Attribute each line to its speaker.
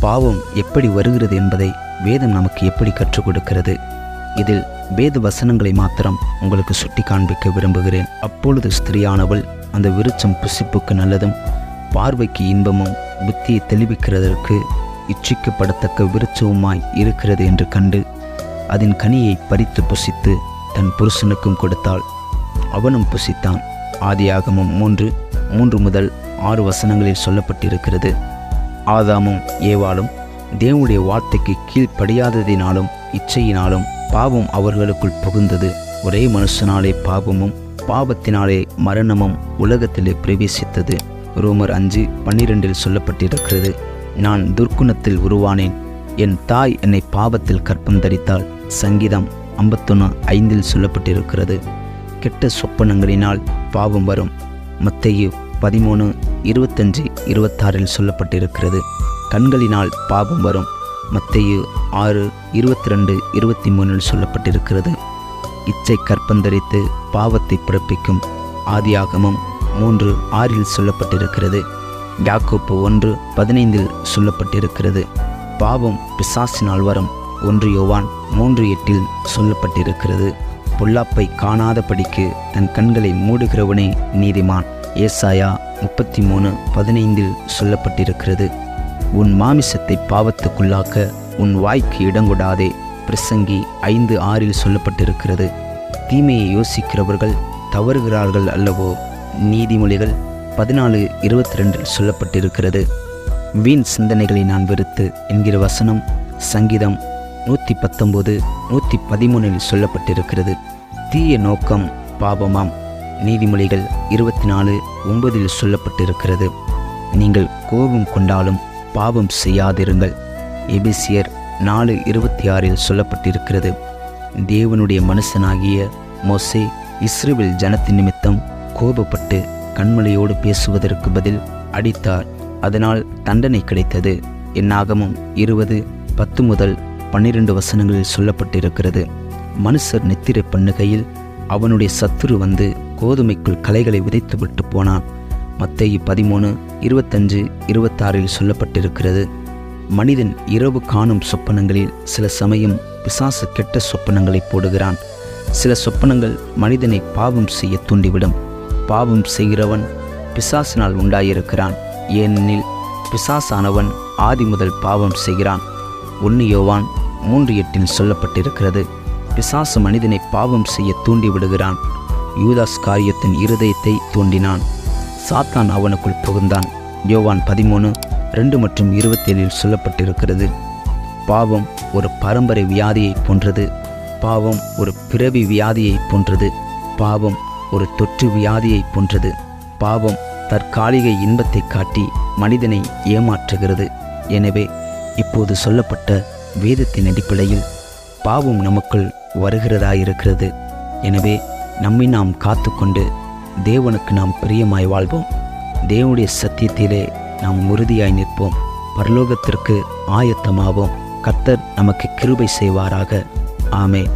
Speaker 1: பாவம் எப்படி வருகிறது என்பதை வேதம் நமக்கு எப்படி கற்றுக் கொடுக்கிறது. இதில் வேத வசனங்களை மாத்திரம் உங்களுக்கு சுட்டி காண்பிக்க விரும்புகிறேன். அப்பொழுது ஸ்திரீயானவள் அந்த விருட்சம் புசிப்புக்கு நல்லதும் பார்வைக்கு இன்பமும் புத்தியை தெளிவிக்கிறதற்கு இச்சிக்கப்படத்தக்க விருட்சவுமாய் இருக்கிறது என்று கண்டு அதன் கனியை பறித்து புசித்து தன் புருஷனுக்கும் கொடுத்தாள். அவனும் புசித்தான். ஆதியாகமம் 3 முதல் 6 வசனங்களில் சொல்லப்பட்டிருக்கிறது. ஆதாமும் ஏவாளும் தேவனுடைய வார்த்தைக்கு கீழ்ப்படியாததினாலும் இச்சையினாலும் பாவம் அவர்களுக்குள் புகுந்தது. ஒரே மனுஷனாலே பாவமும் பாவத்தினாலே மரணமும் உலகத்திலே பிரவேசித்தது. ரோமர் 5:12 சொல்லப்பட்டிருக்கிறது. நான் துர்க்குணத்தில் உருவானேன், என் தாய் என்னை பாவத்தில் கற்பம் தரித்தாள். சங்கீதம் 51:5 சொல்லப்பட்டிருக்கிறது. கெட்ட சொப்பனங்களினால் பாவம் வரும். மத்தேயு 13:25-26 சொல்லப்பட்டிருக்கிறது. கண்களினால் பாவம் வரும். மத்தேயு 6:22-23 சொல்லப்பட்டிருக்கிறது. இச்சை கற்பந்தரித்து பாவத்தை பிறப்பிக்கும். ஆதியாகமம் 3:6 சொல்லப்பட்டிருக்கிறது. யாக்கோப்பு 1:15 சொல்லப்பட்டிருக்கிறது. பாவம் பிசாசினால் வரும். 1 யோவான் 3:8 சொல்லப்பட்டிருக்கிறது. பொல்லாப்பை காணாதபடிக்கு தன் கண்களை மூடுகிறவனே நீதிமான். ஏசாயா 33:15 சொல்லப்பட்டிருக்கிறது. உன் மாமிசத்தை பாவத்துக்குள்ளாக்க உன் வாய்க்கு இடங்கொடாதே. பிரசங்கி 5:6 சொல்லப்பட்டிருக்கிறது. தீமையை யோசிக்கிறவர்கள் தவறுகிறார்கள் அல்லவோ. நீதிமொழிகள் 14:22 சொல்லப்பட்டிருக்கிறது. வீண் சிந்தனைகளை நான் வெறுத்து என்கிற வசனம் சங்கீதம் 119:113 சொல்லப்பட்டிருக்கிறது. தீய நோக்கம் பாவமாம். நீதிமொழிகள் 24:9 சொல்லப்பட்டிருக்கிறது. நீங்கள் கோபம் கொண்டாலும் பாவம் செய்யாதிருங்கள். எபேசியர் 4:26 சொல்லப்பட்டிருக்கிறது. தேவனுடைய மனுஷனாகிய மோசே இஸ்ரவேல் ஜனத்தின் நிமித்தம் கோபப்பட்டு கண்மலையோடு பேசுவதற்கு பதில் அடித்தார். அதனால் தண்டனை கிடைத்தது. என்னாகமம் 20:10 முதல் 12 வசனங்களில் சொல்லப்பட்டிருக்கிறது. மனுஷர் நித்திரை பண்ணுகையில் அவனுடைய சத்துரு வந்து கோதுமைக்குள் களைகளை விதைத்து விட்டு போனான். மத்தேயு 13:25-26 சொல்லப்பட்டிருக்கிறது. மனிதன் இரவு காணும் சொப்பனங்களில் சில சமயம் பிசாசு கெட்ட சொப்பனங்களை போடுகிறான். சில சொப்பனங்கள் மனிதனை பாவம் செய்ய தூண்டிவிடும். பாவம் செய்கிறவன் பிசாசினால் உண்டாயிருக்கிறான். ஏனெனில் பிசாசானவன் ஆதி முதல் பாவம் செய்கிறான். 1 யோவான் 3:8 சொல்லப்பட்டிருக்கிறது. பிசாசு மனிதனை பாவம் செய்ய தூண்டி விடுகிறான். யூதாஸ் காரியத்தின் இருதயத்தை தூண்டினான். சாத்தான் அவனுக்குள் புகுந்தான். யோவான் 13:2 மற்றும் 27 சொல்லப்பட்டிருக்கிறது. பாவம் ஒரு பரம்பரை வியாதியை போன்றது. பாவம் ஒரு பிறவி வியாதியை போன்றது. பாவம் ஒரு தொற்று வியாதியை போன்றது. பாவம் தற்காலிக இன்பத்தை காட்டி மனிதனை ஏமாற்றுகிறது. எனவே இப்போது சொல்லப்பட்ட வேதத்தின் அடிப்படையில் பாவம் நமக்குள் வருகிறதாயிருக்கிறது. எனவே நம்மை நாம் காத்துக்கொண்டு தேவனுக்கு நாம் பிரியமாய் வாழ்வோம். தேவனுடைய சத்தியத்திலே நாம் உறுதியாய் நிற்போம். பரலோகத்திற்கு ஆயத்தமாவோம். கர்த்தர் நமக்கு கிருபை செய்வாராக. ஆமென்.